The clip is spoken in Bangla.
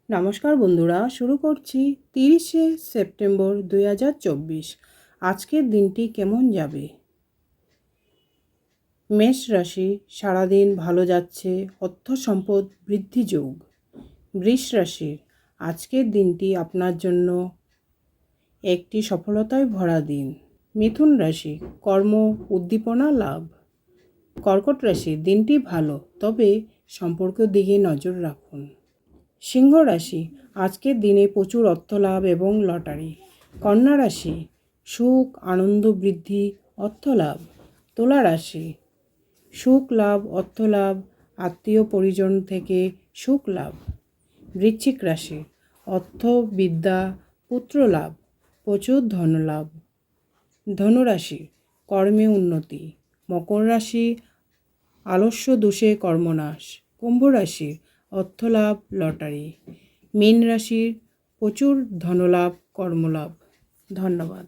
নমস্কার বন্ধুরা, শুরু করছি 30শে সেপ্টেম্বর 2024। আজকের দিনটি কেমন যাবে? মেষ রাশি, সারাদিন ভালো যাচ্ছে, অর্থ সম্পদ বৃদ্ধি যোগ। বৃষ রাশির আজকের দিনটি আপনার জন্য একটি সফলতায় ভরা দিন। মিথুন রাশি, কর্ম উদ্দীপনা লাভ। কর্কট রাশি, দিনটি ভালো, তবে সম্পর্কের দিকে নজর রাখুন। সিংহ রাশি, আজকের দিনে প্রচুর অর্থ লাভ এবং লটারি। কন্যা রাশি, সুখ আনন্দ বৃদ্ধি, অর্থ লাভ। তুলা রাশি, সুখ লাভ, অর্থ লাভ, আত্মীয় পরিজন থেকে সুখ লাভ। বৃশ্চিক রাশি, অর্থ বিদ্যা, পুত্র লাভ, প্রচুর ধন লাভ। ধনু রাশি, কর্মে উন্নতি। মকর রাশি, আলস্য দোষে কর্মনাশ। কুম্ভ রাশি, অর্থলাভ, লটারি। মীন রাশির প্রচুর ধনলাভ, কর্মলাভ। ধন্যবাদ।